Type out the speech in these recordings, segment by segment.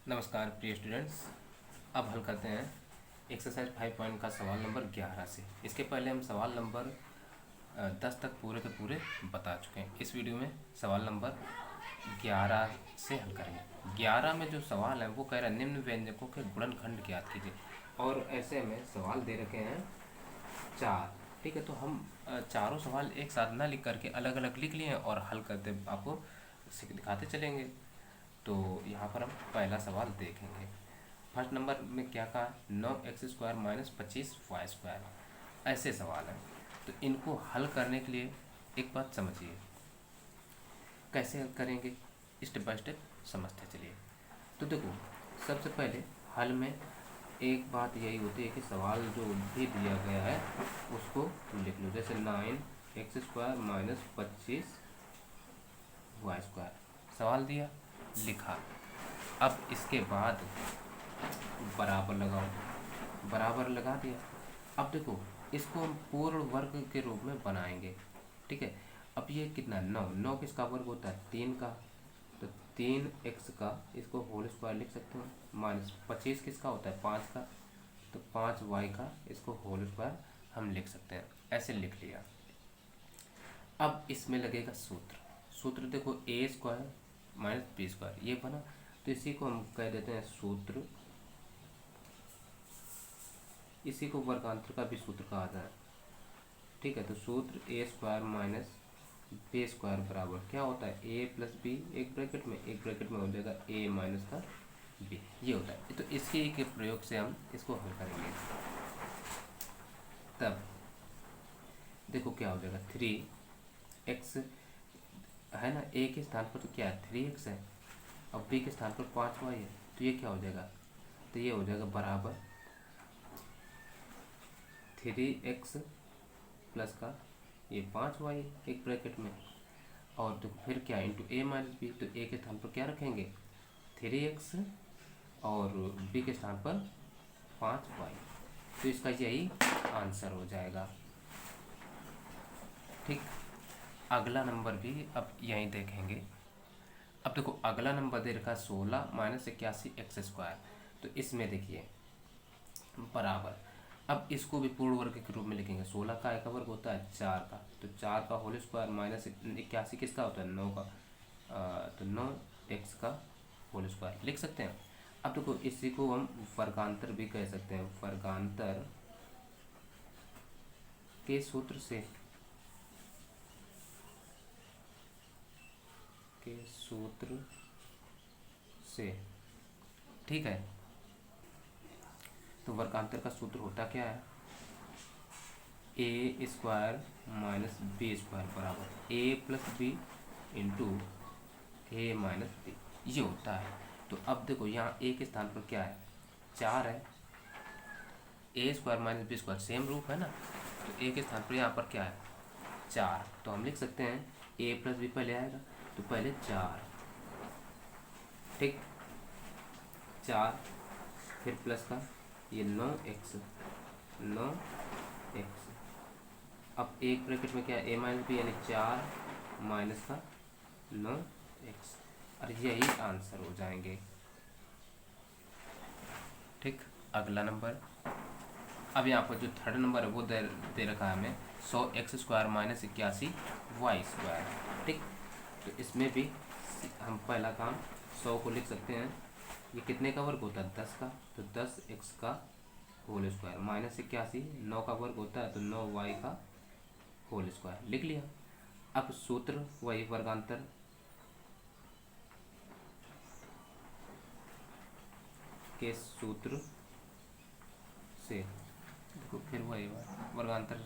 नमस्कार प्रिय स्टूडेंट्स। अब हल करते हैं एक्सरसाइज 5 पॉइंट का सवाल नंबर 11 से। इसके पहले हम सवाल नंबर 10 तक पूरे के पूरे बता चुके हैं। इस वीडियो में सवाल नंबर 11 से हल करेंगे। 11 में जो सवाल है वो कह रहा है निम्न व्यंजकों के गुणनखंड ज्ञात कीजिए, और ऐसे में सवाल दे रखे हैं 4। ठीक है, तो हम चारों सवाल एक साथ ना लिख करके अलग अलग लिख लिए हैं और हल करते आपको दिखाते चलेंगे। तो यहाँ पर हम पहला सवाल देखेंगे। फर्स्ट नंबर में क्या कहा, 9x² माइनस 25y²। ऐसे सवाल हैं, तो इनको हल करने के लिए एक बात समझिए, कैसे हल करेंगे स्टेप बाय स्टेप समझते चलिए। तो देखो, सबसे पहले हल में एक बात यही होती है कि सवाल जो भी दिया गया है उसको लिख लो। जैसे 9x² माइनस 25y², सवाल दिया, लिखा। अब इसके बाद बराबर लगाओ, बराबर लगा दिया। अब देखो, इसको हम पूर्ण वर्ग के रूप में बनाएंगे। ठीक है, अब ये कितना, 9 किसका वर्ग होता है, 3 का, तो 3x का इसको होल स्क्वायर लिख सकते हैं। माइनस 25 किसका होता है, 5 का, तो 5y का इसको होल स्क्वायर हम लिख सकते हैं। ऐसे लिख लिया। अब इसमें लगेगा सूत्र। सूत्र देखो, a² माइनस b² ये बना, तो इसी को हम कह देते हैं सूत्र। इसी को वर्गांतर का भी सूत्र कहा जाए। ठीक है, तो सूत्र a² माइनस b² बराबर क्या होता है, a प्लस बी, एक ब्रैकेट में हो जाएगा a माइनस का b, ये होता है। तो इसी के प्रयोग से हम इसको हल करेंगे। तब देखो क्या हो जाएगा, 3x है ना, a के स्थान पर तो क्या है 3x है, अब b के स्थान पर 5y है, तो ये क्या हो जाएगा, तो ये हो जाएगा बराबर 3x प्लस का ये 5y एक ब्रैकेट में, और तो फिर क्या इंटू a माइनस बी, तो a के स्थान पर क्या रखेंगे 3x और b के स्थान पर 5y, तो इसका यही आंसर हो जाएगा। ठीक, अगला नंबर भी अब यहीं देखेंगे। अब देखो, अगला नंबर दे रखा है 16 माइनस 81x²। तो इसमें देखिए बराबर, अब इसको भी पूर्ण वर्ग के रूप में लिखेंगे। 16 का एक वर्ग होता है 4 का, तो 4 का होल स्क्वायर माइनस 81 किसका होता है 9 का, तो 9x का होल स्क्वायर लिख सकते हैं। अब देखो, इसी को हम वर्गांतर भी कह सकते हैं। वर्गांतर के सूत्र से, ठीक है, तो वर्गांतर का सूत्र होता क्या है, a² माइनस b² बराबर a plus b into a minus b, ये होता है। तो अब देखो, यहाँ a के स्थान पर क्या है 4 है, a² माइनस b² सेम रूप है ना, तो a के स्थान पर यहाँ पर क्या है 4, तो हम लिख सकते हैं a प्लस बी पहले आएगा, तो पहले 4, ठीक, 4 फिर प्लस का ये 9x, अब एक ब्रैकेट में क्या है a माइनस बी, यानी 4 माइनस का 9x, और यही आंसर हो जाएंगे। ठीक, अगला नंबर, अब यहाँ पर जो थर्ड नंबर है वो दे रखा है हमें 100x² माइनस 81y²। ठीक, तो इसमें भी हम पहला काम 100 को लिख सकते हैं, ये कितने का वर्ग होता है 10 का, तो 10x का होल स्क्वायर माइनस 81 9 का वर्ग होता है, तो 9y का होल स्क्वायर लिख लिया। अब सूत्र वही वर्गांतर के सूत्र से, देखो फिर वही वर्गांतर,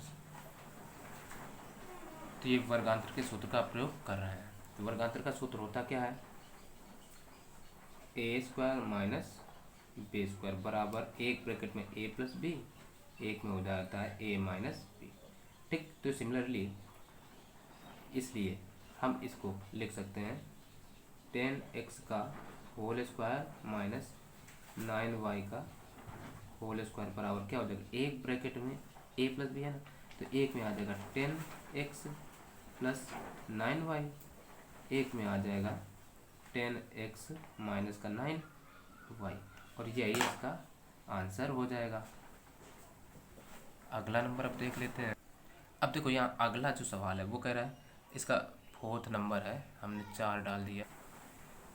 तो ये वर्गांतर के सूत्र का प्रयोग कर रहे हैं। तो वर्गांतर का सूत्र होता क्या है, a² माइनस b² बराबर एक ब्रैकेट में a प्लस बी, एक में हो जाता है a माइनस बी। ठीक, तो सिमिलरली इसलिए हम इसको लिख सकते हैं 10x का होल स्क्वायर माइनस 9y का होल स्क्वायर बराबर क्या हो जाएगा, एक ब्रैकेट में a प्लस बी है ना, तो एक में आ जाएगा 10x प्लस 9y, एक में आ जाएगा 10x माइनस का 9, वाई, और यही इसका आंसर हो जाएगा। अगला नंबर अब देख लेते हैं। अब देखो यहाँ अगला जो सवाल है वो कह रहा है, इसका 4th नंबर है, हमने 4 डाल दिया।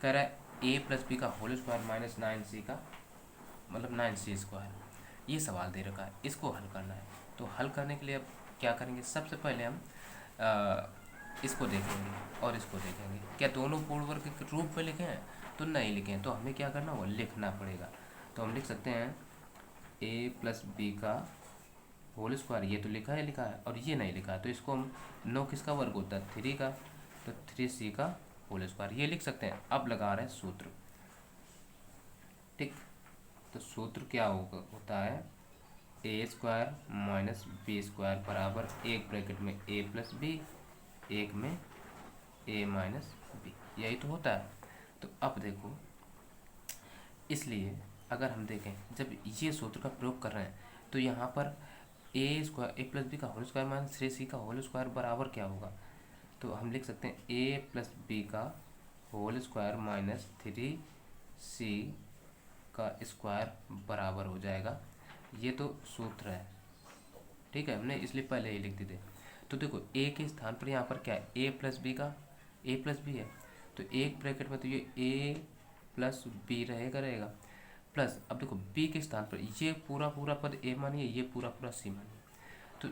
कह रहा है ए प्लस बी का होल स्क्वायर माइनस 9c का मतलब 9c स्क्वायर, ये सवाल दे रखा है, इसको हल करना है। तो हल करने के लिए अब क्या करेंगे, सबसे पहले हम इसको देखेंगे और इसको देखेंगे। क्या दोनों पूर्ण वर्ग के रूप में लिखे हैं? तो नहीं लिखे हैं, तो हमें क्या करना होगा, लिखना पड़ेगा। तो हम लिख सकते हैं ए प्लस बी का होल स्क्वायर, ये तो लिखा है और ये नहीं लिखा है, तो इसको हम 9 किसका वर्ग होता है, 3 का, तो 3c का होल स्क्वायर ये लिख सकते हैं। अब लगा रहे हैं सूत्र, ठीक। तो सूत्र क्या होता है, a square minus B square बराबर एक ब्रैकेट में ए प्लस बी, एक में ए माइनस बी, यही तो होता है। तो अब देखो, इसलिए अगर हम देखें जब ये सूत्र का प्रयोग कर रहे हैं तो यहाँ पर ए स्क्वायर ए प्लस बी का होल स्क्वायर माइनस 3c का होल स्क्वायर बराबर क्या होगा, तो हम लिख सकते हैं ए प्लस बी का होल स्क्वायर माइनस 3c का स्क्वायर बराबर हो जाएगा। ये तो सूत्र है, ठीक है, हमने इसलिए पहले ही लिख दिए थे। तो देखो ए के स्थान पर यहाँ पर क्या है, ए प्लस बी का, ए प्लस बी है, तो एक ब्रैकेट में तो ये ए प्लस बी रहेगा प्लस, अब देखो बी के स्थान पर ये पूरा पद ए मानिए, ये पूरा सी मानिए, तो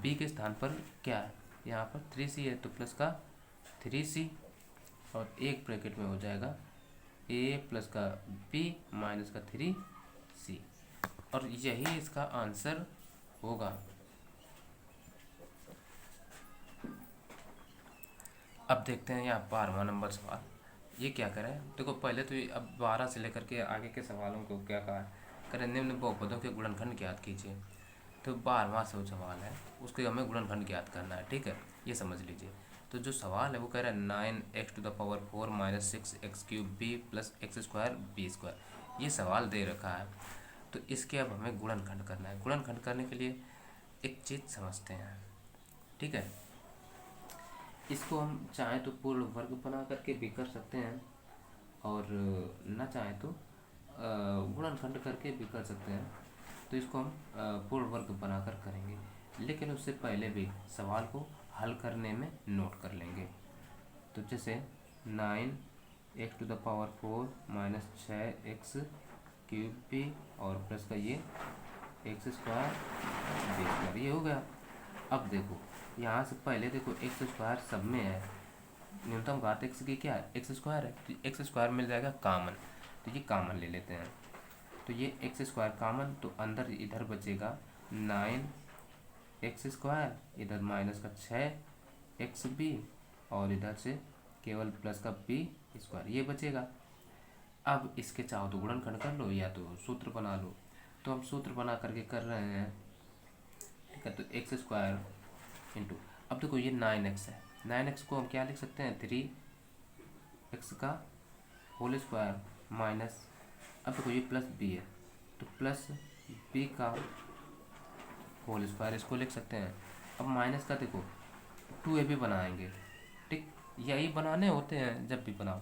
बी के स्थान पर क्या है, यहाँ पर 3c है, तो प्लस का 3c और एक ब्रैकेट में हो जाएगा ए प्लस का बी माइनस का 3c, और यही इसका आंसर होगा। अब देखते हैं यहाँ 12वां नंबर सवाल, ये क्या करें। देखो पहले तो ये अब 12 से लेकर के आगे के सवालों को क्या कहा है, करें निम्न बहुपदों के गुणनखंड ज्ञात कीजिए। तो 12वां जो सवाल है उसके हमें गुणनखंड ज्ञात करना है, ठीक है, ये समझ लीजिए। तो जो सवाल है वो कह रहा है 9x⁴ minus 6x³ b plus x square b square, ये सवाल दे रखा है। तो इसके अब हमें गुणनखंड करना है। गुणनखंड करने के लिए एक चीज़ समझते हैं, ठीक है। इसको हम चाहें तो पूर्ण वर्ग बना करके भी कर सकते हैं और न चाहें तो गुणनखंड करके भी कर सकते हैं। तो इसको हम पूर्ण वर्ग बनाकर करेंगे, लेकिन उससे पहले भी सवाल को हल करने में नोट कर लेंगे। तो जैसे 9x⁴ माइनस 6x³ b और प्लस का ये एक्स स्क्वायर बी स्क्वायर, ये हो गया। अब देखो यहाँ से पहले देखो एक्स स्क्वायर सब में है, न्यूनतम घात एक्स की क्या है, एक्स स्क्वायर है, तो एक्स स्क्वायर मिल जाएगा कॉमन, तो ये कॉमन ले लेते हैं। तो ये एक्स स्क्वायर कॉमन, तो अंदर इधर बचेगा 9x², इधर माइनस का 6xb और इधर से केवल प्लस का b स्क्वायर, ये बचेगा। अब इसके चाहो तो गुणनखंड कर लो या तो सूत्र बना लो, तो हम सूत्र बना करके कर रहे हैं, ठीक है। तो x² इंटू, अब देखो ये 9x है, 9x को हम क्या लिख सकते हैं, 3x का होल स्क्वायर माइनस, अब देखो ये प्लस b है तो प्लस b का होल स्क्वायर, इसको लिख सकते हैं। अब माइनस का देखो 2ab बनाएंगे, ठीक, यही बनाने होते हैं जब भी बनाओ।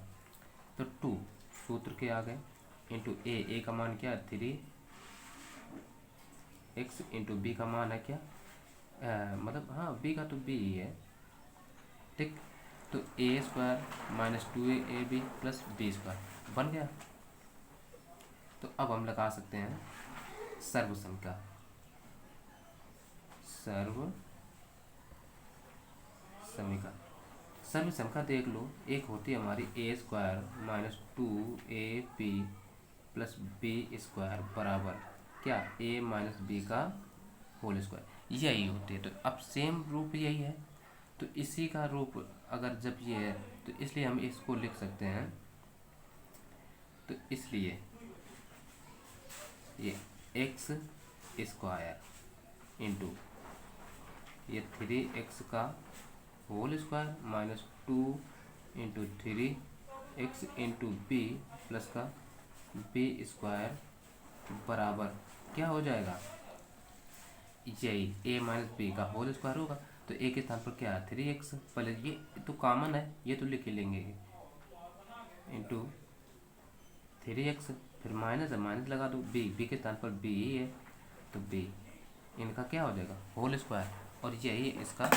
तो 2 सूत्र के आ गए इंटू ए का मान क्या है 3x इंटू बी का मान है क्या, मतलब हाँ बी का तो बी ही है, ठीक। तो a² minus 2ab plus b square बन गया। तो अब हम लगा सकते हैं सर्व समीकरण देख लो, एक होती है हमारी a² minus 2ab plus b square बराबर क्या, a माइनस b का होल स्क्वायर, यही होती है। तो अब सेम रूप यही है, तो इसी का रूप अगर जब ये है तो इसलिए हम इसको लिख सकते हैं। तो इसलिए ये x² इंटू ये 3x का whole square minus 2 into 3x into b plus का b स्क्वायर बराबर क्या हो जाएगा, यही a माइनस बी का होल स्क्वायर होगा। तो a के स्थान पर क्या है 3x, पहले ये तो कॉमन है, ये तो लिख ही लेंगे, इंटू 3x, फिर माइनस है, माइनस लगा दो, बी के स्थान पर बी ही है तो बी, इनका क्या हो जाएगा होल स्क्वायर, और यही इसका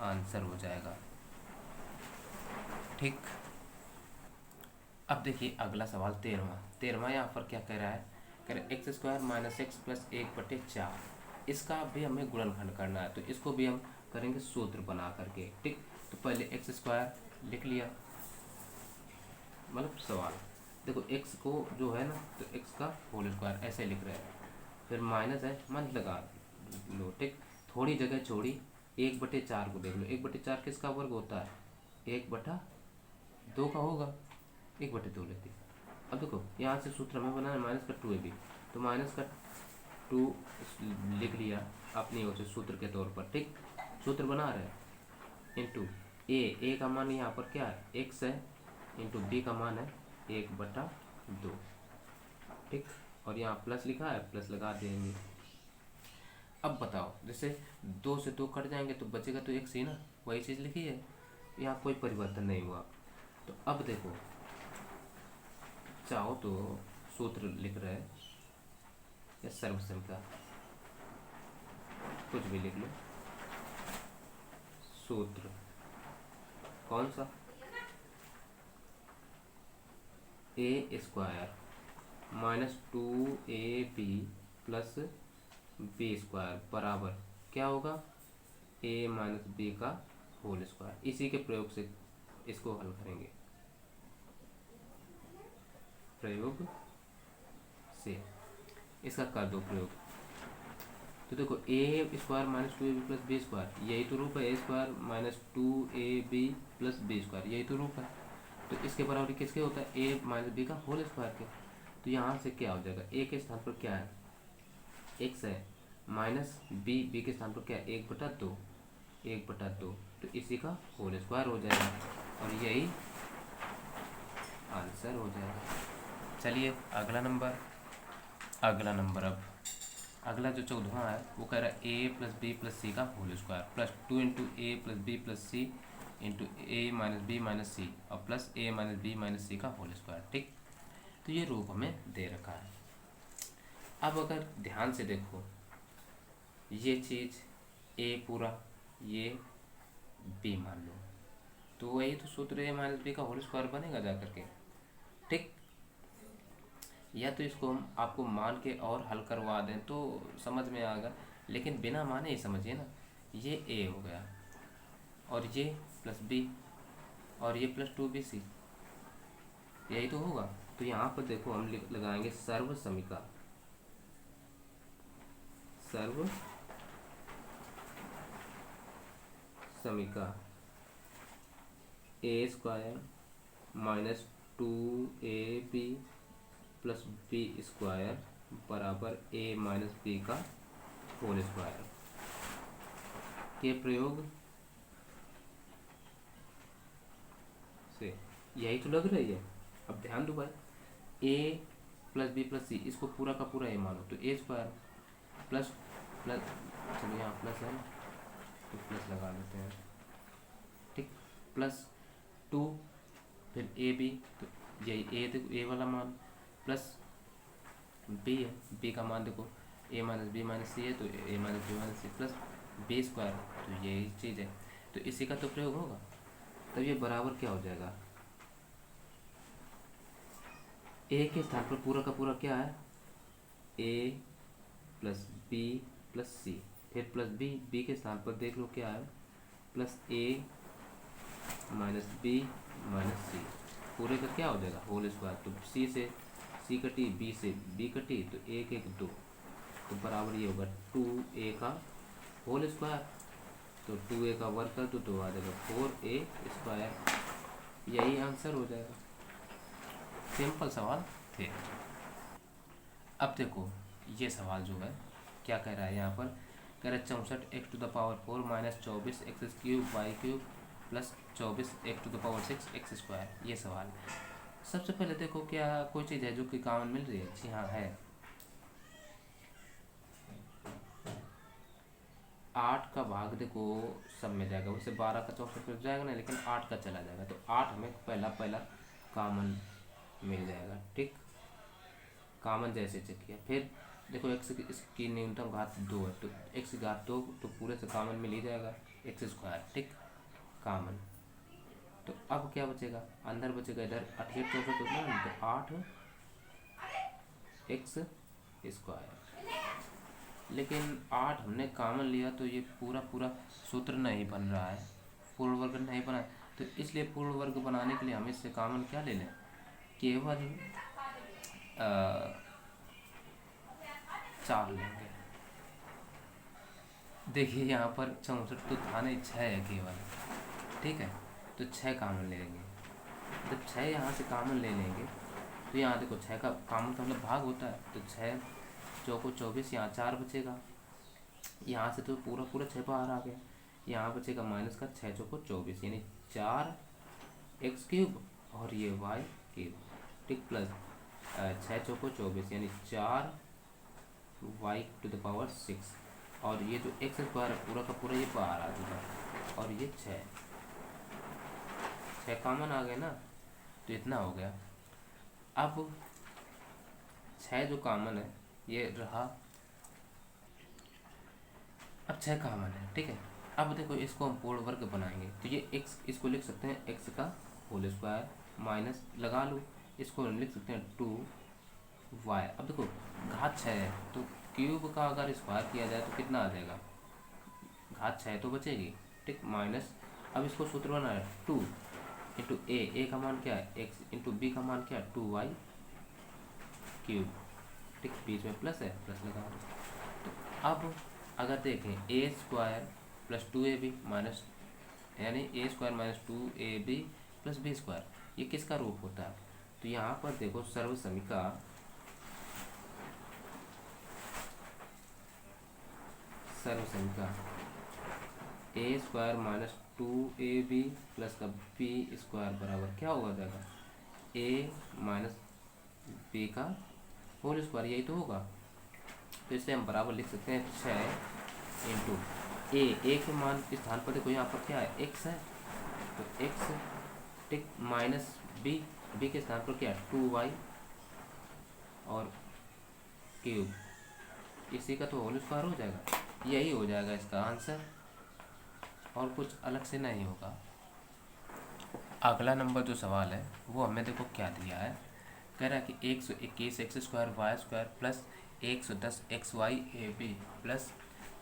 आंसर हो जाएगा। ठीक, अब देखिए अगला सवाल 13वां यहाँ पर क्या कह रहा है, कह रहे x square minus x plus 1/4, इसका भी हमें गुणनखंड करना है, तो इसको भी हम करेंगे सूत्र बना करके। ठीक, तो पहले एक्स स्क्वायर लिख लिया, मतलब सवाल देखो एक्स को जो है ना, तो एक्स का होल स्क्वायर ऐसे लिख रहे हैं, फिर माइनस है, माइनस लगा लो। ठीक, थोड़ी जगह छोड़ी, 1/4 को देख लो, 1/4 किसका वर्ग होता है, 1/2 का होगा, 1/2 लेते। अब देखो यहाँ से सूत्र हमें बनाना है माइनस का 2ab, तो माइनस का 2 लिख लिया अपनी ओर से सूत्र के तौर पर। ठीक, सूत्र बना रहे हैं इंटू ए का मान यहाँ पर क्या है x है, इंटू बी का मान है 1/2। ठीक, और यहाँ प्लस लिखा है, प्लस लगा देंगे। अब बताओ, जैसे 2 से 2 कट जाएंगे तो बचेगा तो x ही ना, वही चीज़ लिखी है, यहाँ कोई परिवर्तन नहीं हुआ। तो अब देखो चाहो तो सूत्र लिख रहे हैं या सर्वसम का, कुछ भी लिख लो, सूत्र कौन सा, a square minus 2ab plus b square बराबर क्या होगा, ए माइनस बी का होल स्क्वायर। इसी के प्रयोग से इसको हल करेंगे, प्रयोग से इसका कर दो प्रयोग। तो देखो a square minus 2ab plus b square, यही तो रूप है, a square minus 2ab plus b square, यही तो रूप है। तो इसके बराबर किसके होता है, ए माइनस बी का होल स्क्वायर के। तो यहाँ से क्या हो जाएगा, ए के स्थान पर क्या है एक्स है, माइनस बी के स्थान पर क्या है 1/2, तो इसी का होल स्क्वायर हो जाएगा, और यही आंसर हो जाएगा। चलिए अगला नंबर अब अगला जो 14वां है वो कह रहा है ए प्लस बी प्लस सी का होल स्क्वायर प्लस 2 इंटू ए प्लस बी प्लस सी इंटू ए माइनस बी माइनस सी और प्लस ए माइनस बी माइनस सी का होल स्क्वायर। ठीक, तो ये रूप हमें दे रखा है। अब अगर ध्यान से देखो, ये चीज़ ए पूरा, ये बी मान लो, तो वही तो सूत्र ए माइनस बी का होल स्क्वायर बनेगा जा करके। ठीक, या तो इसको हम आपको मान के और हल करवा दें तो समझ में आएगा, लेकिन बिना माने ही समझिए ना, ये ए हो गया और ये प्लस बी और ये प्लस 2bc, यही तो होगा। तो यहाँ पर देखो हम लगाएंगे सर्व समीका, a square minus 2ab plus b square बराबर ए माइनस बी का होल स्क्वायर के प्रयोग से यही तो लग रही है। अब ध्यान दो भाई, ए प्लस बी प्लस सी, इसको पूरा का पूरा ए मानो, तो ए स्क्वायर प्लस प्लस, चलो यहाँ प्लस है ना तो प्लस लगा लेते हैं। ठीक, प्लस 2 फिर ए बी, तो यही ए वाला मान प्लस बी है, बी का मान देखो a minus b minus c है, तो a minus b minus c plus b square, तो यही चीज़ है, तो इसी का तो प्रयोग होगा। तब ये बराबर क्या हो जाएगा, ए के स्थान पर पूरा का पूरा क्या है, ए प्लस बी प्लस सी, फिर प्लस बी के स्थान पर देख लो क्या है, प्लस ए माइनस बी माइनस सी, पूरे का क्या हो जाएगा होल स्क्वायर। तो सी से सी कटी, बी से बी कटी, तो 1 1 2, तो बराबर ये होगा 2a का होल स्क्वायर, तो 2a का वर्ग कर दो तो आ जाएगा 4a स्क्वायर, यही आंसर हो जाएगा। सिंपल सवाल थे। अब देखो ये सवाल जो है क्या कह रहा है, यहाँ पर कह रहा है 64x⁴ minus 24x³ plus 24x⁴ ये सवाल। सबसे पहले देखो क्या कोई चीज़ है जो कि कॉमन मिल रही है, जी हाँ है, 8 का भाग देखो सब में जाएगा, वैसे 12 का 64 पर जाएगा ना, लेकिन 8 का चला जाएगा, तो 8 हमें पहला कॉमन मिल जाएगा। ठीक, कॉमन जैसे चेक किया, फिर देखो x इसकी न्यूनतम घात 2 है, तो x की घात 2 तो पूरे से कॉमन में ली जाएगा एक्स स्क्वायर, ठीक, कॉमन। तो अब क्या बचेगा, अंदर बचेगा इधर 8 64 होता है ना, तो 8 एक्स स्क्वायर। लेकिन 8 हमने कॉमन लिया तो ये पूरा पूरा सूत्र नहीं बन रहा है, पूर्ण वर्ग नहीं बना है, तो इसलिए पूर्ण वर्ग बनाने के लिए हम इससे कॉमन क्या ले लें, केवल 4 लेंगे। देखिए यहाँ पर 64 तो था नहीं, 6 है केवल, ठीक है, तो 6 कॉमन ले लेंगे। जब 6 यहाँ से कॉमन ले लेंगे तो यहाँ देखो 6 का कॉमन का मतलब भाग होता है, तो 6 चौको 24, यहाँ 4 बचेगा, यहाँ से तो पूरा पूरा 6 बाहर आ गया, यहाँ बचेगा माइनस का 6 चौको 24 यानी 4 एक्स क्यूब और ये वाई क्यूब, ठीक, प्लस 6 चौको 24 यानी 4 वाई टू द पावर 6, और ये जो एक्स स्क्वायर है पूरा का पूरा ये बाहर आ चुका, और ये 6 कॉमन आ गए ना, तो इतना हो गया। अब 6 जो कॉमन है ये रहा, अब 6 कॉमन है, ठीक है। अब देखो इसको हम पूर्ण वर्ग बनाएंगे, तो ये x इसको लिख सकते हैं x का होल स्क्वायर माइनस लगा लो, इसको हम लिख सकते हैं 2y। अब देखो घात 6 है तो क्यूब का अगर स्क्वायर किया जाए तो कितना आ जाएगा, घात 6 तो बचेगी, ठीक, माइनस। अब इसको सूत्र बना है 2 इंटू ए का मान क्या है x इंटू बी का मान क्या है 2y क्यूब, ठीक, बीच में प्लस है, प्लस लगा दो। तो अब अगर देखें ए स्क्वायर प्लस 2ab माइनस, यानी a square minus 2ab plus b square, ये किसका रूप होता है, तो यहाँ पर देखो सर्वसमीका a square minus 2ab plus का बी स्क्वायर बराबर क्या होगा जाएगा, ए माइनस बी का होल स्क्वायर, यही तो होगा। तो इससे हम बराबर लिख सकते हैं 6 इंटू ए के मान के स्थान पर देखो यहाँ पर क्या है x है, तो x, ठीक, माइनस बी के स्थान पर क्या है 2y और क्यूब, इसी का तो होल स्क्वायर हो जाएगा, यही हो जाएगा इसका आंसर, और कुछ अलग से नहीं होगा। अगला नंबर जो सवाल है वो हमें देखो क्या दिया है, कह रहा है कि 121 x square y square plus 110 x y a b plus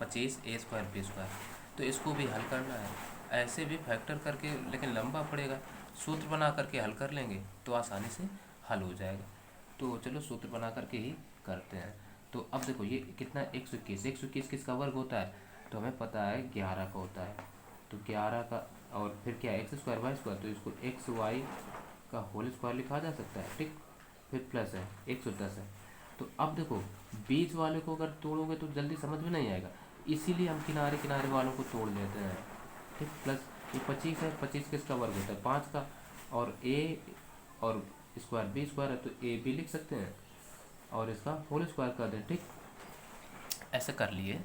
25 a square b square, तो इसको भी हल करना है, ऐसे भी फैक्टर करके, लेकिन लंबा पड़ेगा, सूत्र बना करके हल कर लेंगे तो आसानी से हल हो जाएगा। तो चलो सूत्र बना करके ही करते हैं। तो अब देखो ये कितना 121 किसका वर्ग होता है, तो हमें पता है 11 का होता है, तो 11 का, और फिर क्या एक्स स्क्वायर वाई स्क्वायर, तो इसको एक्स वाई का होल स्क्वायर लिखा जा सकता है, ठीक, फिर प्लस है 110 है। तो अब देखो बीच वाले को अगर तोड़ोगे तो जल्दी समझ में नहीं आएगा, इसीलिए हम किनारे किनारे वालों को तोड़ लेते हैं, ठीक, प्लस ये 25 है, 25 किसका वर्ग होता है 5 का, और ए और स्क्वायर बी स्क्वायर है तो ए बी लिख सकते हैं और इसका होल स्क्वायर कर दें, ठीक, ऐसे कर लिए।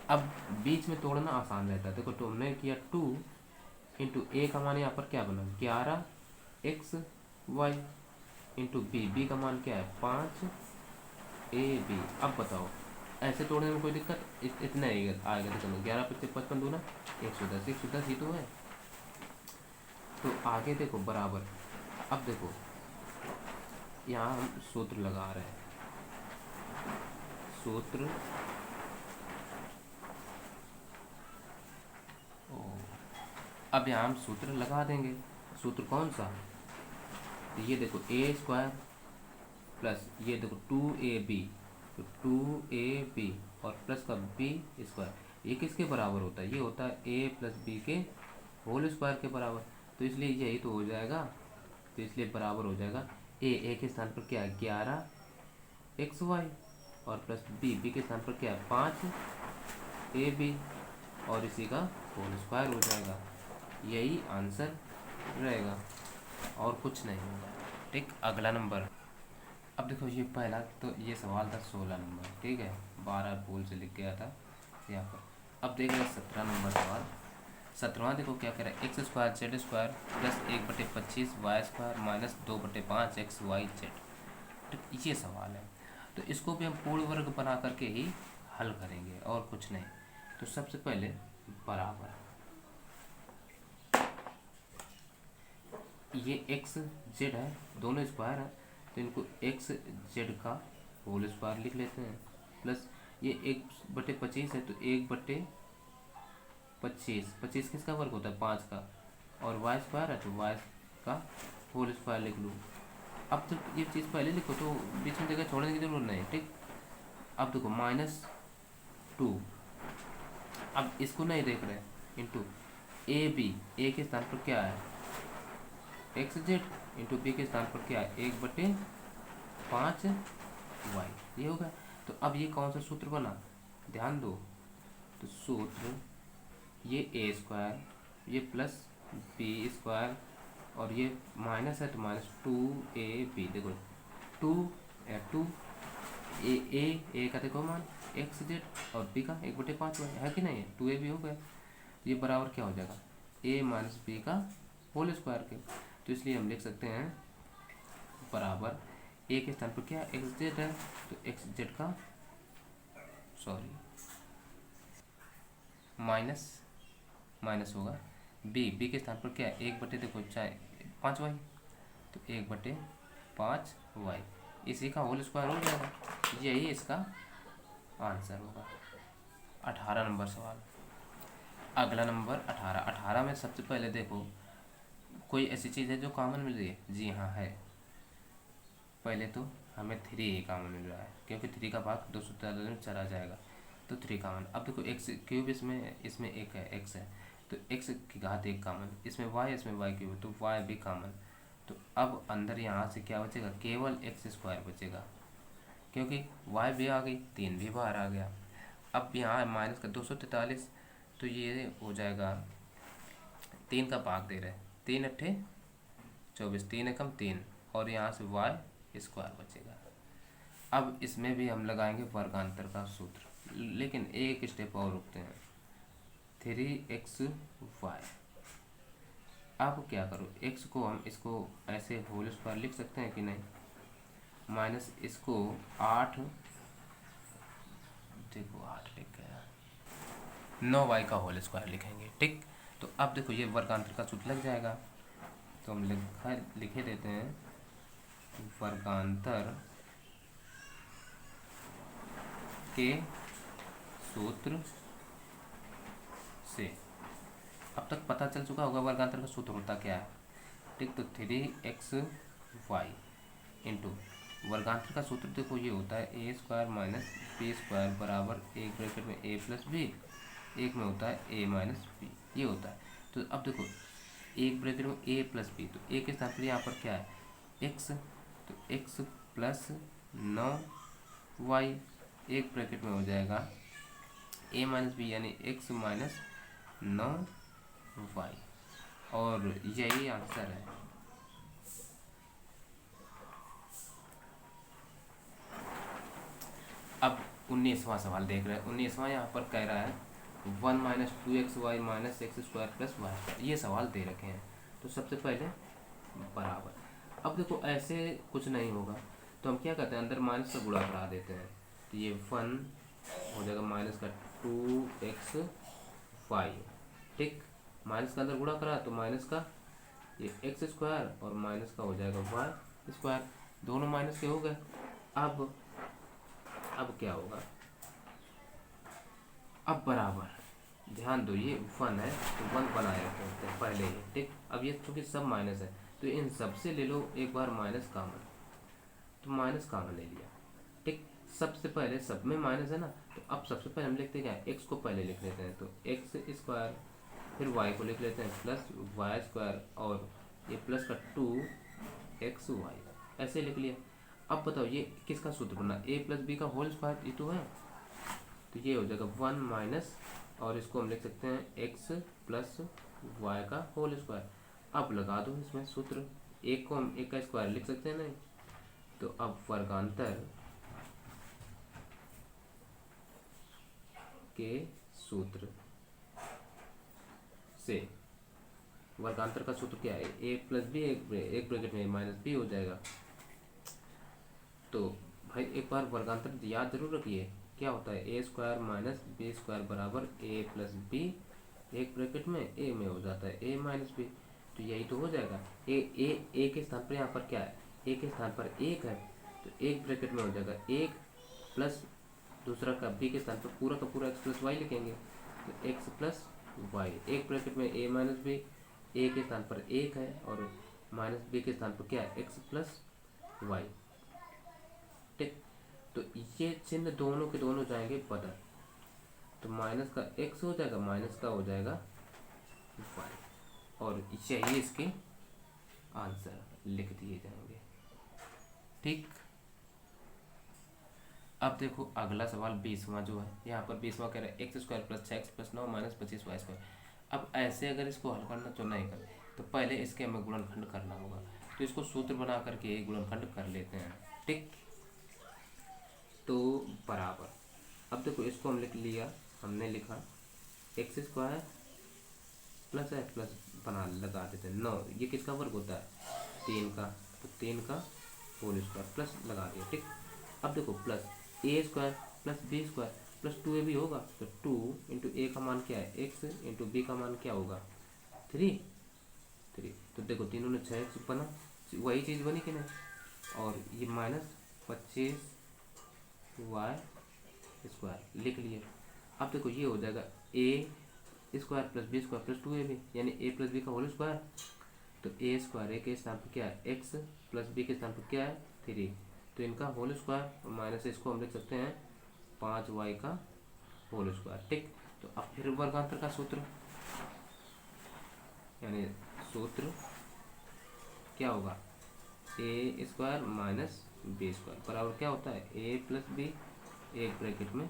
अब बीच में तोड़ना आसान रहता है, देखो तो हमने किया 2 इंटू ए का मान यहाँ पर क्या बना 11 एक्स वाई इंटू बी का मान क्या है 5 ए बी। अब बताओ ऐसे तोड़ने में कोई दिक्कत, इतना ही आएगा, देखो 11 × 55 दूना 110 ही तो है। तो आगे देखो बराबर, अब देखो यहाँ हम सूत्र लगा रहे हैं, सूत्र अब यहाँ हम सूत्र लगा देंगे, सूत्र कौन सा, तो ये देखो ए स्क्वायर प्लस ये देखो 2ab, तो 2ab और प्लस का बी स्क्वायर, ये किसके बराबर होता है, ये होता है a प्लस बी के होल स्क्वायर के बराबर, तो इसलिए यही तो हो जाएगा, तो इसलिए बराबर हो जाएगा ए के स्थान पर क्या है 11 एक्स वाई और प्लस बी के स्थान पर क्या है 5 ए बी और इसी का होल स्क्वायर हो जाएगा, यही आंसर रहेगा और कुछ नहीं होगा, ठीक। अगला नंबर, अब देखो ये पहला तो ये सवाल था 16 नंबर, ठीक है, 12 भूल से लिख गया था यहाँ पर। अब देख रहे 17 नंबर सवाल, 17वां देखो क्या कह रहा है x square z square plus 1/25 y square minus 2/5 x y z. तो ये सवाल है। तो इसको भी हम पूर्ण वर्ग बना करके ही हल करेंगे और कुछ नहीं। तो सबसे पहले बराबर ये एक्स जेड है, दोनों स्क्वायर है, तो इनको एक्स जेड का होल स्क्वायर लिख लेते हैं, प्लस ये 1/25 है, तो 1/25, 25 किसका वर्ग होता है 5 का, और वाई स्क्वायर है तो वाई का होल स्क्वायर लिख लूँ। अब तो ये चीज़ पहले लिखो तो बीच में जगह छोड़ने की जरूरत नहीं, ठीक। अब देखो -2, अब इसको नहीं देख रहे, इंटू ए बी, ए के स्थान पर क्या है एक्स जेड, इंटू बी के स्थान पर क्या है 1/5 वाई, ये होगा। तो अब ये कौन सा सूत्र बना, ध्यान दो, तो सूत्र ये ए स्क्वायर, ये प्लस बी स्क्वायर, और ये माइनस है तो -2ab, देखो 2 ए का देखो मान एक्स जेड, और बी का 1/5 है कि नहीं है, 2ab हो गया। ये बराबर क्या हो जाएगा a माइनस बी का होल स्क्वायर के। तो इसलिए हम लिख सकते हैं बराबर a के स्थान पर क्या एक्स जेड है, तो एक्स जेड का माइनस होगा बी के स्थान पर क्या है 1/, देखो चाहे 5 वाई, तो 1/5 वाई, इसी का होल स्क्वायर हो जाएगा। यही इसका आंसर होगा। 18 नंबर सवाल। अगला नंबर 18 में सबसे पहले देखो कोई ऐसी चीज़ है जो कॉमन मिल रही है, जी हाँ है। पहले तो हमें 3 कॉमन मिल रहा है, क्योंकि 3 का भाग 243 में चला जाएगा, तो 3 कॉमन। अब देखो एक्स क्यूब इसमें एक है, एक्स है, तो एक्स की घात 1 कॉमन, इसमें वाई क्यूब, तो वाई भी कॉमन। तो अब अंदर यहाँ से क्या बचेगा, केवल एक्स स्क्वायर बचेगा, क्योंकि वाई भी आ गई, 3 भी बाहर आ गया। अब यहाँ माइनस का 243, तो ये हो जाएगा 3 का भाग दे रहे हैं, 3 अट्ठे 24, 3 एकम 3, और यहाँ से वाई स्क्वायर बचेगा। अब इसमें भी हम लगाएंगे वर्गांतर का सूत्र, लेकिन एक स्टेप और रुकते हैं, 3xy। अब क्या करो, x को हम इसको ऐसे होल स्क्वायर लिख सकते हैं कि नहीं, माइनस इसको 8, देखो 8 लिख गया, 9y का होल स्क्वायर लिखेंगे, ठीक। तो अब देखो ये वर्गांतर का सूत्र लग जाएगा, तो हम लिखे देते हैं वर्गांतर के सूत्र से। अब तक पता चल चुका होगा वर्गांतर का सूत्र होता क्या है, ठीक। तो 3xy इंटू वर्गांतर का सूत्र देखो ये होता है a square minus B square बराबर एक ब्रैकेट में a प्लस बी, एक में होता है a माइनस बी, ये होता है। तो अब देखो एक ब्रैकेट में a प्लस बी, तो a के स्थान पर यहाँ पर क्या है x, तो x प्लस 9y, एक ब्रैकेट में हो जाएगा a माइनस बी यानी x माइनस 9y, और यही आंसर है। अब 19वां सवाल देख रहे हैं। 19वां यहाँ पर कह रहा है 1 minus 2xy minus x square plus y square, ये सवाल दे रखे हैं। तो सबसे पहले बराबर, अब देखो ऐसे कुछ नहीं होगा, तो हम क्या करते हैं अंदर माइनस का गुणा करा देते हैं, तो ये 1 हो जाएगा माइनस का 2xy, ठीक। माइनस का अंदर गुणा करा तो माइनस का ये एक्स स्क्वायर और माइनस का हो जाएगा वाई स्क्वायर, दोनों माइनस के हो गए। अब क्या होगा, अब बराबर, ध्यान दो ये 1 है तो 1 बनाए रखे होते हैं पहले ही, ठीक। अब ये चूंकि सब माइनस है तो इन सब से ले लो एक बार माइनस कॉमन, तो माइनस कॉमन ले लिया, ठीक। सबसे पहले सब में माइनस है ना, तो अब सबसे पहले हम लिखते क्या एक्स को पहले लिख लेते हैं, तो एक्स स्क्वायर, फिर वाई को लिख लेते हैं प्लस वाई स्क्वायर, और ये प्लस का 2xy, ऐसे लिख लिया। अब बताओ ये किसका सूत्र बना, a प्लस बी का होल स्क्वायर, ये तो है, तो ये हो जाएगा 1 माइनस, और इसको हम लिख सकते हैं x प्लस वाई का होल स्क्वायर। अब लगा दो इसमें सूत्र, एक को हम एक का स्क्वायर लिख सकते हैं नहीं, तो अब वर्गांतर के सूत्र से, वर्गांतर का सूत्र क्या है, a प्लस बी, एक ब्रैकेट में माइनस बी हो जाएगा, तो भाई एक बार वर्गांतर याद जरूर रखिए, क्या होता है a square minus B square बराबर ए प्लस बी, एक ब्रैकेट में ए में हो जाता है ए माइनस बी, तो यही तो हो जाएगा। ए के स्थान पर यहाँ पर क्या है, ए के स्थान पर एक है, तो एक ब्रैकेट में हो जाएगा एक प्लस दूसरा का बी के स्थान पर पूरा का पूरा एक्स प्लस वाई लिखेंगे, तो एक्स प्लस वाई, एक ब्रैकेट में ए माइनस बी, ए के स्थान पर एक है और माइनस बी के स्थान पर क्या है एक्स प्लस वाई। ठीक, तो ये चिन्ह दोनों के दोनों जाएंगे बदल, तो माइनस का एक्स हो जाएगा, माइनस का हो जाएगा वाई, और यही इसके आंसर लिख दिए जाएंगे। ठीक, अब देखो अगला सवाल 20वां जो है, यहाँ पर 20वां कह रहा है x square plus 6x plus 9 minus 25 y square. अब ऐसे अगर इसको हल करना तो नहीं कर, तो पहले इसके हमें गुणनखंड करना होगा, तो इसको सूत्र बना करके गुणनखंड कर लेते हैं। ठीक, तो बराबर, अब देखो इसको हम लिख लिया, हमने लिखा x square plus x plus बना लगा देते हैं 9, ये किसका वर्ग होता है 3 का, तो 3 का होल स्क्वायर प्लस लगा दिया। ठीक, अब देखो plus a square plus b square plus 2a भी होगा, तो 2 इंटू ए का मान क्या है एक्स, इंटू बी का मान क्या होगा 3, तो देखो तीनों ने 6x बना, वही चीज़ बनी कि नहीं, और ये माइनस 25 वाई स्क्वायर लिख लिए। अब देखो ये हो जाएगा a square plus b square plus 2a भी, यानी ए प्लस बी का होल स्क्वायर, तो ए स्क्वायर ए के स्थान पर क्या है एक्स प्लस बी के स्थान पर क्या है 3, तो इनका होल स्क्वायर, और माइनस इसको हम लिख सकते हैं 5y का होल स्क्वायर। ठीक, तो अब फिर वर्गांतर का सूत्र, यानी सूत्र क्या होगा ए स्क्वायर माइनस बी स्क्वायर बराबर क्या होता है ए प्लस बी, एक ब्रैकेट में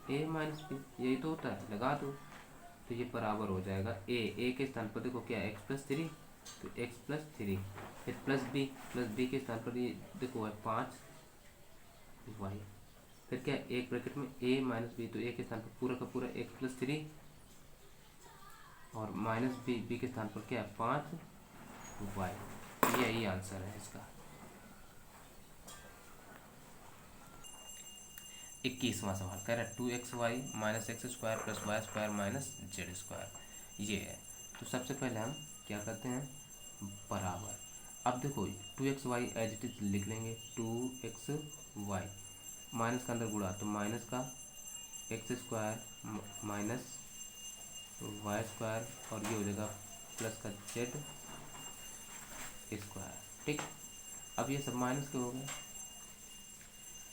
ए माइनस बी, यही तो होता है, लगा दो, तो ये बराबर हो जाएगा ए के स्थान पर देखो क्या है एक्स प्लस 3, तो एक्स प्लस 3, फिर प्लस बी के स्थान पर ये देखो है 5 वाई, फिर क्या है एक ब्रैकेट में ए माइनस बी, तो ए के स्थान पर पूरा का पूरा एक्स प्लस 3 और माइनस बी के स्थान पर क्या है 5 वाई, यही आंसर है इसका। 21वां सवाल कह रहा है 2xy minus x square plus y square minus z square, ये है। तो सबसे पहले हम क्या करते हैं बराबर, अब देखो 2xy एज इट इज लिख लेंगे, 2xy माइनस का अंदर गुणा, तो माइनस का x square minus y square, और ये हो जाएगा प्लस का जेड स्क्वायर। ठीक, अब ये सब माइनस के हो गए।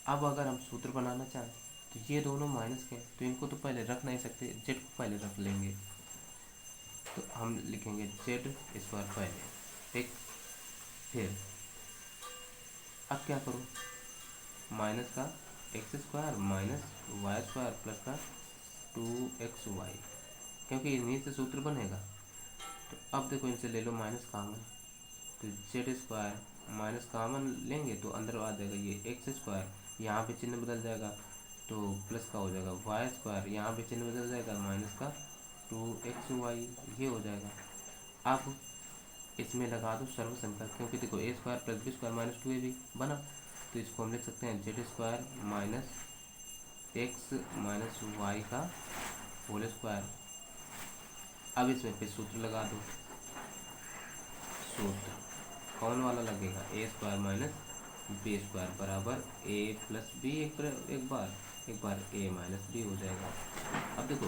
अब अगर हम सूत्र बनाना चाहें तो ये दोनों माइनस के, तो इनको तो पहले रख नहीं सकते, जेड को पहले रख लेंगे, तो हम लिखेंगे जेड स्क्वायर पहले। ठीक, फिर अब क्या करूँ, माइनस का x square minus y square plus का 2xy, क्योंकि इन्हीं से सूत्र बनेगा। तो अब देखो इनसे ले लो माइनस कामन, तो जेड स्क्वायर माइनस कामन लेंगे तो अंदर आ जाएगा ये एक्स स्क्वायर, यहाँ पे चिन्ह बदल जाएगा तो प्लस का हो जाएगा वाई स्क्वायर, यहाँ पे चिन्ह बदल जाएगा माइनस का 2xy, ये हो जाएगा। अब इसमें लगा दो सर्वसंख्या, क्योंकि देखो a square plus b square minus 2ab बना, तो इसको हम लिख सकते हैं z square minus x minus y का होल स्क्वायर। अब इसमें फिर सूत्र लगा दो, सूत्र कौन वाला लगेगा ए स्क्वायर माइनस बी स्क्वायर बराबर ए प्लस बी, एक बार ए माइनस बी हो जाएगा। अब देखो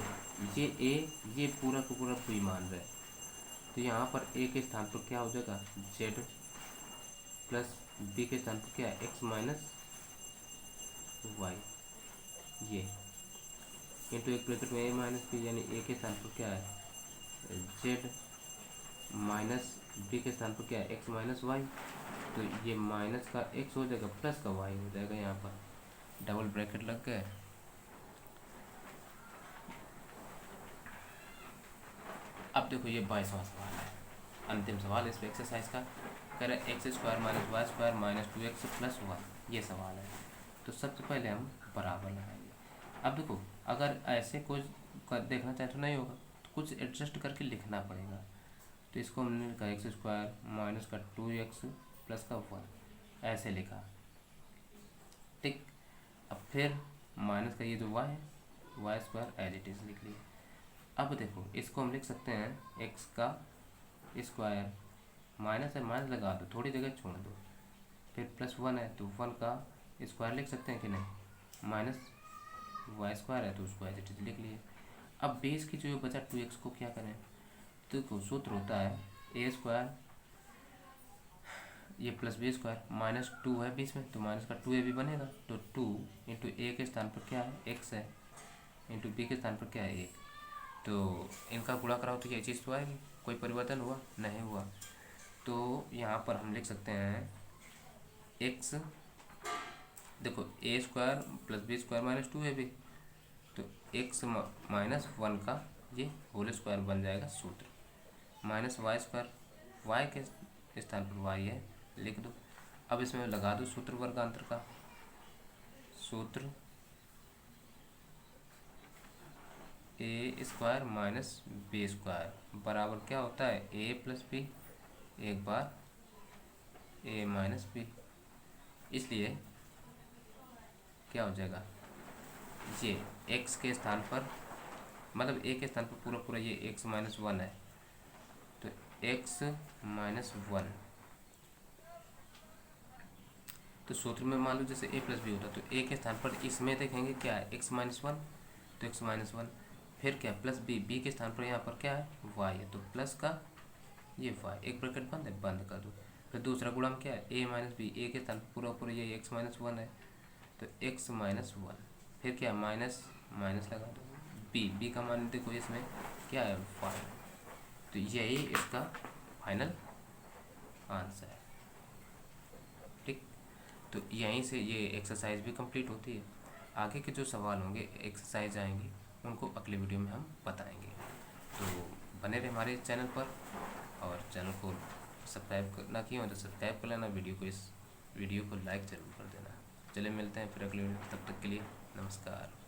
ये ए, ये पूरा का पूरा बी मान रहा है, तो यहाँ पर ए के स्थान पर क्या हो जाएगा जेड प्लस बी के स्थान पर क्या है एक्स माइनस वाई, ये इंटू एक ब्रैकेट में ए माइनस बी, यानी ए के स्थान पर क्या है जेड माइनस बी के स्थान पर क्या है एक्स माइनस वाई, तो ये माइनस का एक्स हो जाएगा प्लस का वाई हो जाएगा, यहाँ पर डबल ब्रैकेट लग गए। अब देखो ये 22वां सवाल है, अंतिम सवाल इस एक्सरसाइज का, कह रहे x square minus y square minus 2x plus 1, ये सवाल है। तो सबसे पहले हम बराबर लगाएंगे। अब देखो अगर ऐसे कुछ देखना चाहे तो नहीं होगा, तो कुछ एडजस्ट करके लिखना पड़ेगा, तो इसको हमने लिखा एक्स स्क्वायर माइनस का 2x प्लस का 1, ऐसे लिखा। ठीक। अब फिर माइनस का ये जो y है y square as it is लिख लिया। अब देखो इसको हम लिख सकते हैं एक्स का स्क्वायर, माइनस है माइनस लगा दो, थोड़ी जगह छोड़ दो, फिर प्लस वन है तो वन का स्क्वायर लिख सकते हैं कि नहीं, माइनस वाई स्क्वायर है तो उसको एज इट इज लिख लिए। अब बेस की जो बचा 2x को क्या करें, तो सूत्र होता है ए स्क्वायर ये प्लस बी स्क्वायर, माइनस 2 है बीच में तो माइनस का 2a भी बनेगा, तो 2 इंटू ए के स्थान पर क्या है x है, इंटू बी के स्थान पर क्या है 1, तो इनका गुणा कराओ तो ये चीज़ तो आएगी, कोई परिवर्तन हुआ नहीं हुआ। तो यहाँ पर हम लिख सकते हैं x, देखो a square plus b square minus 2ab, तो x माइनस 1 का ये होल स्क्वायर बन जाएगा सूत्र, माइनस वाई स्क्वायर, वाई के स्थान पर y है लिख दो। अब इसमें लगा दो सूत्र वर्गांतर का, सूत्र ए स्क्वायर माइनस बी स्क्वायर बराबर क्या होता है ए प्लस बी, एक बार ए माइनस बी, इसलिए क्या हो जाएगा ये x के स्थान पर, मतलब a के स्थान पर पूरा पूरा ये x माइनस 1 है, तो x माइनस 1, तो सूत्र में मान लो जैसे a प्लस बी होता तो a के स्थान पर इसमें देखेंगे क्या है x माइनस 1, तो x माइनस 1, फिर क्या प्लस b के स्थान पर यहाँ पर क्या है y है, तो प्लस का ये y, एक ब्रैकेट बंद है बंद कर दो, फिर दूसरा गुणा क्या है a माइनस बी, a के स्थान पर पूरा पूरा ये x माइनस 1 है तो x माइनस 1, फिर क्या माइनस माइनस लगा दो, b का मान देखो इसमें क्या है 5, तो यही इसका फाइनल आंसर है। ठीक, तो यहीं से ये एक्सरसाइज भी कंप्लीट होती है। आगे के जो सवाल होंगे एक्सरसाइज आएंगी उनको अगले वीडियो में हम बताएंगे, तो बने रहे हमारे चैनल पर, और चैनल को सब्सक्राइब करना किया हो तो सब्सक्राइब कर लेना, इस वीडियो को लाइक ज़रूर कर देना। चलिए मिलते हैं फिर अगले वीडियो, तब तक के लिए नमस्कार।